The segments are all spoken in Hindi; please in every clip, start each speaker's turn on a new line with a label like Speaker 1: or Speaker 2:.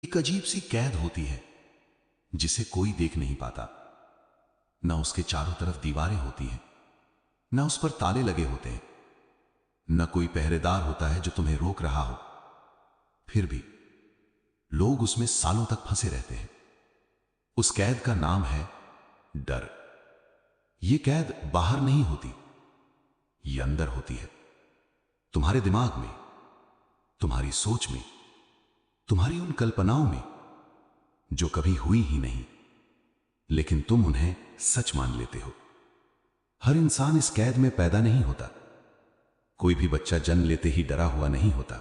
Speaker 1: एक अजीब सी कैद होती है जिसे कोई देख नहीं पाता। न उसके चारों तरफ दीवारें होती हैं, न उस पर ताले लगे होते हैं, न कोई पहरेदार होता है जो तुम्हें रोक रहा हो। फिर भी लोग उसमें सालों तक फंसे रहते हैं। उस कैद का नाम है डर। यह कैद बाहर नहीं होती, ये अंदर होती है, तुम्हारे दिमाग में, तुम्हारी सोच में, तुम्हारी उन कल्पनाओं में जो कभी हुई ही नहीं, लेकिन तुम उन्हें सच मान लेते हो। हर इंसान इस कैद में पैदा नहीं होता। कोई भी बच्चा जन्म लेते ही डरा हुआ नहीं होता।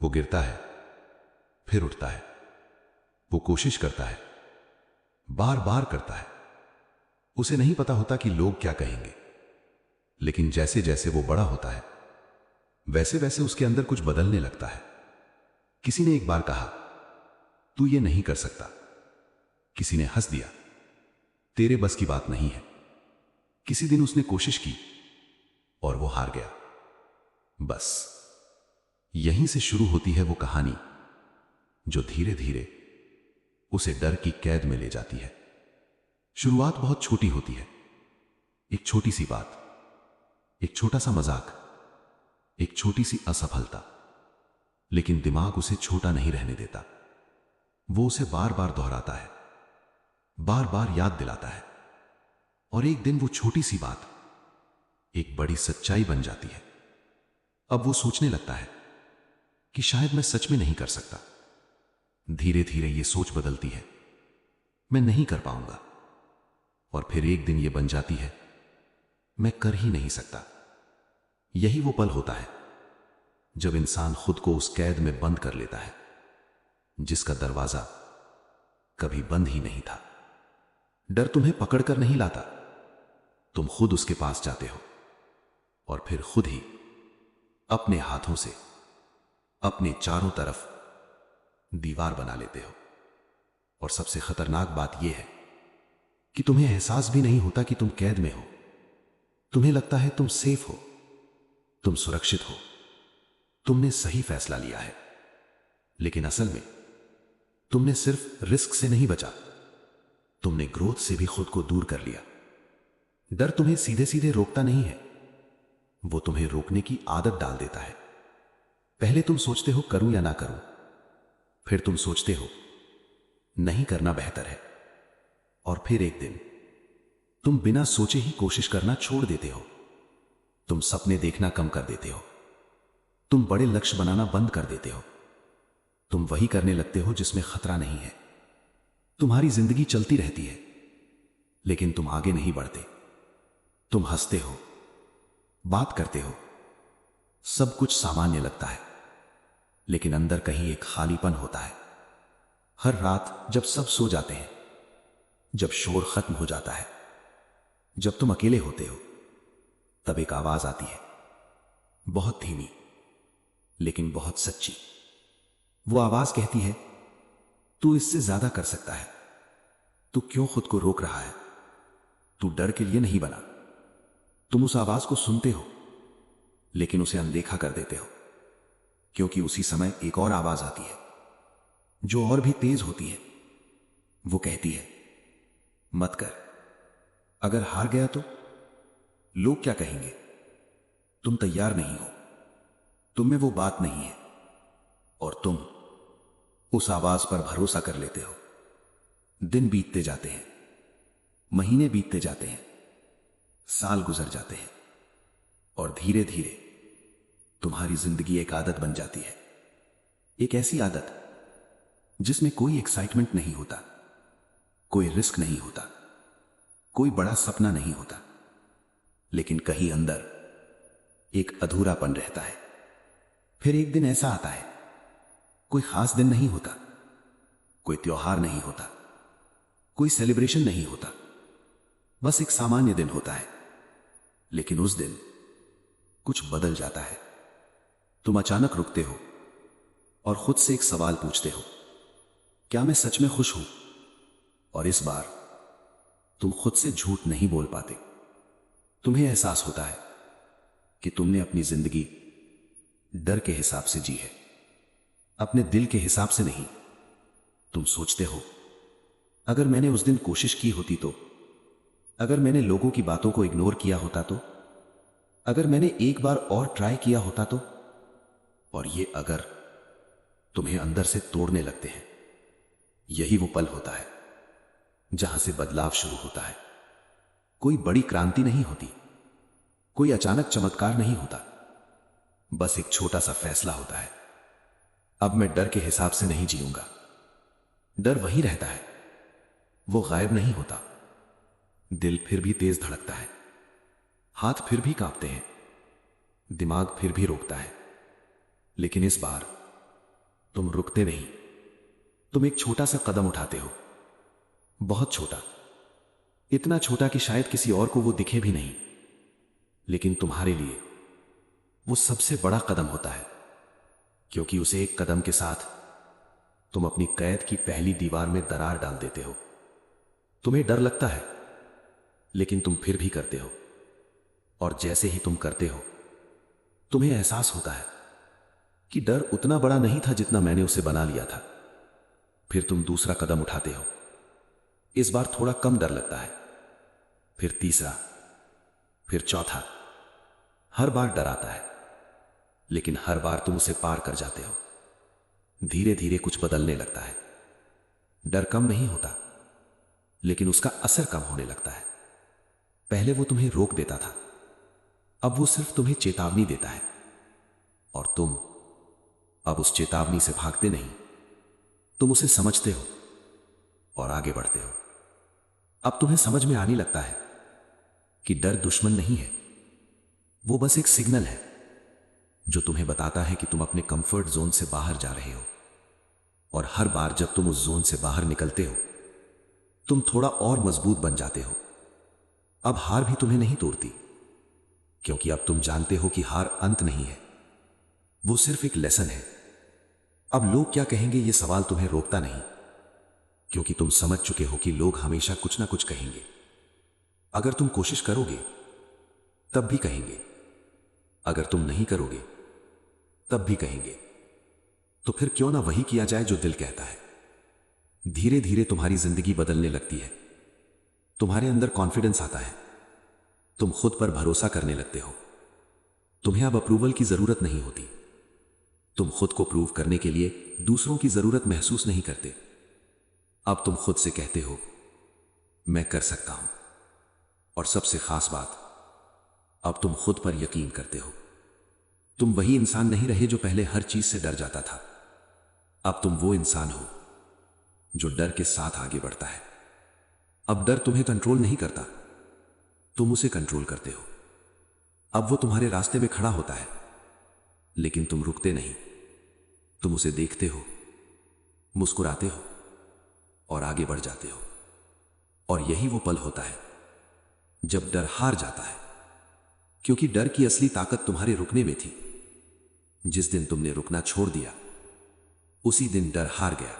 Speaker 1: वो गिरता है, फिर उठता है, वो कोशिश करता है, बार बार करता है। उसे नहीं पता होता कि लोग क्या कहेंगे, लेकिन जैसे जैसे वो बड़ा होता है वैसे वैसे उसके अंदर कुछ बदलने लगता है। किसी ने एक बार कहा, तू ये नहीं कर सकता। किसी ने हंस दिया, तेरे बस की बात नहीं है। किसी दिन उसने कोशिश की और वो हार गया। बस यहीं से शुरू होती है वो कहानी जो धीरे धीरे उसे डर की कैद में ले जाती है। शुरुआत बहुत छोटी होती है। एक छोटी सी बात, एक छोटा सा मजाक, एक छोटी सी असफलता, लेकिन दिमाग उसे छोटा नहीं रहने देता। वो उसे बार बार दोहराता है, बार बार याद दिलाता है, और एक दिन वो छोटी सी बात एक बड़ी सच्चाई बन जाती है। अब वो सोचने लगता है कि शायद मैं सच में नहीं कर सकता। धीरे धीरे ये सोच बदलती है, मैं नहीं कर पाऊंगा। और फिर एक दिन ये बन जाती है, मैं कर ही नहीं सकता। यही वो पल होता है जब इंसान खुद को उस कैद में बंद कर लेता है जिसका दरवाजा कभी बंद ही नहीं था। डर तुम्हें पकड़कर नहीं लाता, तुम खुद उसके पास जाते हो और फिर खुद ही अपने हाथों से अपने चारों तरफ दीवार बना लेते हो। और सबसे खतरनाक बात यह है कि तुम्हें एहसास भी नहीं होता कि तुम कैद में हो। तुम्हें लगता है तुम सेफ हो, तुम सुरक्षित हो, तुमने सही फैसला लिया है, लेकिन असल में तुमने सिर्फ रिस्क से नहीं बचा, तुमने ग्रोथ से भी खुद को दूर कर लिया। डर तुम्हें सीधे सीधे रोकता नहीं है, वो तुम्हें रोकने की आदत डाल देता है। पहले तुम सोचते हो करूं या ना करूं, फिर तुम सोचते हो नहीं करना बेहतर है, और फिर एक दिन तुम बिना सोचे ही कोशिश करना छोड़ देते हो। तुम सपने देखना कम कर देते हो, तुम बड़े लक्ष्य बनाना बंद कर देते हो, तुम वही करने लगते हो जिसमें खतरा नहीं है। तुम्हारी जिंदगी चलती रहती है, लेकिन तुम आगे नहीं बढ़ते। तुम हंसते हो, बात करते हो, सब कुछ सामान्य लगता है, लेकिन अंदर कहीं एक खालीपन होता है। हर रात जब सब सो जाते हैं, जब शोर खत्म हो जाता है, जब तुम अकेले होते हो, तब एक आवाज आती है, बहुत धीमी लेकिन बहुत सच्ची। वो आवाज कहती है, तू इससे ज्यादा कर सकता है, तू क्यों खुद को रोक रहा है, तू डर के लिए नहीं बना। तुम उस आवाज को सुनते हो, लेकिन उसे अनदेखा कर देते हो, क्योंकि उसी समय एक और आवाज आती है जो और भी तेज होती है। वो कहती है, मत कर, अगर हार गया तो लोग क्या कहेंगे, तुम तैयार नहीं हो, तुम में वो बात नहीं है। और तुम उस आवाज पर भरोसा कर लेते हो। दिन बीतते जाते हैं, महीने बीतते जाते हैं, साल गुजर जाते हैं, और धीरे धीरे तुम्हारी जिंदगी एक आदत बन जाती है। एक ऐसी आदत जिसमें कोई एक्साइटमेंट नहीं होता, कोई रिस्क नहीं होता, कोई बड़ा सपना नहीं होता, लेकिन कहीं अंदर एक अधूरापन रहता है। फिर एक दिन ऐसा आता है, कोई खास दिन नहीं होता, कोई त्योहार नहीं होता, कोई सेलिब्रेशन नहीं होता, बस एक सामान्य दिन होता है, लेकिन उस दिन कुछ बदल जाता है। तुम अचानक रुकते हो और खुद से एक सवाल पूछते हो, क्या मैं सच में खुश हूं? और इस बार तुम खुद से झूठ नहीं बोल पाते। तुम्हें एहसास होता है कि तुमने अपनी जिंदगी डर के हिसाब से जी है, अपने दिल के हिसाब से नहीं।
Speaker 2: तुम सोचते हो, अगर मैंने उस दिन कोशिश की होती तो, अगर मैंने लोगों की बातों को इग्नोर किया होता तो, अगर मैंने एक बार और ट्राई किया होता तो। और ये अगर तुम्हें अंदर से तोड़ने लगते हैं। यही वो पल होता है जहां से बदलाव शुरू होता है। कोई बड़ी क्रांति नहीं होती, कोई अचानक चमत्कार नहीं होता, बस एक छोटा सा फैसला होता है। अब मैं डर के हिसाब से नहीं जीऊंगा। डर वही रहता है, वो गायब नहीं होता। दिल फिर भी तेज धड़कता है, हाथ फिर भी कांपते हैं, दिमाग फिर भी रोकता है, लेकिन इस बार तुम रुकते नहीं। तुम एक छोटा सा कदम उठाते हो, बहुत छोटा, इतना छोटा कि शायद किसी और को वो दिखे भी नहीं, लेकिन तुम्हारे लिए वो सबसे बड़ा कदम होता है, क्योंकि उसे एक कदम के साथ तुम अपनी कैद की पहली दीवार में दरार डाल देते हो। तुम्हें डर लगता है, लेकिन तुम फिर भी करते हो, और जैसे ही तुम करते हो तुम्हें एहसास होता है कि डर उतना बड़ा नहीं था जितना मैंने उसे बना लिया था। फिर तुम दूसरा कदम उठाते हो, इस बार थोड़ा कम डर लगता है, फिर तीसरा, फिर चौथा। हर बार डर आता है, लेकिन हर बार तुम उसे पार कर जाते हो। धीरे धीरे कुछ बदलने लगता है। डर कम नहीं होता, लेकिन उसका असर कम होने लगता है। पहले वो तुम्हें रोक देता था, अब वो सिर्फ तुम्हें चेतावनी देता है, और तुम अब उस चेतावनी से भागते नहीं, तुम उसे समझते हो और आगे बढ़ते हो। अब तुम्हें समझ में आने लगता है कि डर दुश्मन नहीं है, वो बस एक सिग्नल है जो तुम्हें बताता है कि तुम अपने कंफर्ट जोन से बाहर जा रहे हो। और हर बार जब तुम उस जोन से बाहर निकलते हो, तुम थोड़ा और मजबूत बन जाते हो। अब हार भी तुम्हें नहीं तोड़ती, क्योंकि अब तुम जानते हो कि हार अंत नहीं है, वो सिर्फ एक लेसन है। अब लोग क्या कहेंगे ये सवाल तुम्हें रोकता नहीं, क्योंकि तुम समझ चुके हो कि लोग हमेशा कुछ ना कुछ कहेंगे। अगर तुम कोशिश करोगे तब भी कहेंगे, अगर तुम नहीं करोगे तब भी कहेंगे। तो फिर क्यों ना वही किया जाए जो दिल कहता है। धीरे धीरे तुम्हारी जिंदगी बदलने लगती है, तुम्हारे अंदर कॉन्फिडेंस आता है, तुम खुद पर भरोसा करने लगते हो। तुम्हें अब अप्रूवल की जरूरत नहीं होती, तुम खुद को प्रूव करने के लिए दूसरों की जरूरत महसूस नहीं करते। अब तुम खुद से कहते हो, मैं कर सकता हूं। और सबसे खास बात, अब तुम खुद पर यकीन करते हो। तुम वही इंसान नहीं रहे जो पहले हर चीज से डर जाता था। अब तुम वो इंसान हो जो डर के साथ आगे बढ़ता है। अब डर तुम्हें कंट्रोल नहीं करता, तुम उसे कंट्रोल करते हो। अब वो तुम्हारे रास्ते में खड़ा होता है, लेकिन तुम रुकते नहीं। तुम उसे देखते हो, मुस्कुराते हो और आगे बढ़ जाते हो। और यही वो पल होता है जब डर हार जाता है, क्योंकि डर की असली ताकत तुम्हारे रुकने में थी। जिस दिन तुमने रुकना छोड़ दिया, उसी दिन डर हार गया।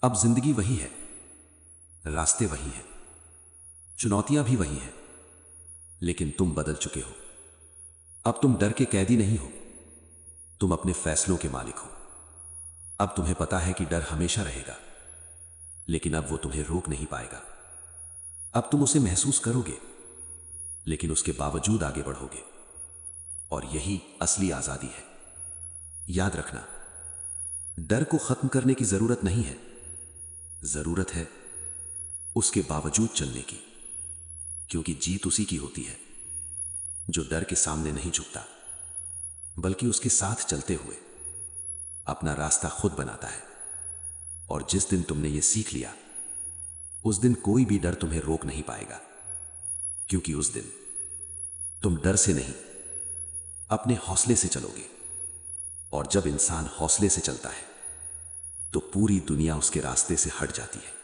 Speaker 2: अब जिंदगी वही है, रास्ते वही हैं, चुनौतियां भी वही हैं, लेकिन तुम बदल चुके हो। अब तुम डर के कैदी नहीं हो, तुम अपने फैसलों के मालिक हो। अब तुम्हें पता है कि डर हमेशा रहेगा, लेकिन अब वो तुम्हें रोक नहीं पाएगा। अब तुम उसे महसूस करोगे, लेकिन उसके बावजूद आगे बढ़ोगे। और यही असली आजादी है। याद रखना, डर को खत्म करने की जरूरत नहीं है, जरूरत है उसके बावजूद चलने की। क्योंकि जीत उसी की होती है जो डर के सामने नहीं झुकता, बल्कि उसके साथ चलते हुए अपना रास्ता खुद बनाता है। और जिस दिन तुमने ये सीख लिया, उस दिन कोई भी डर तुम्हें रोक नहीं पाएगा। क्योंकि उस दिन तुम डर से नहीं, अपने हौसले से चलोगे। और जब इंसान हौसले से चलता है, तो पूरी दुनिया उसके रास्ते से हट जाती है।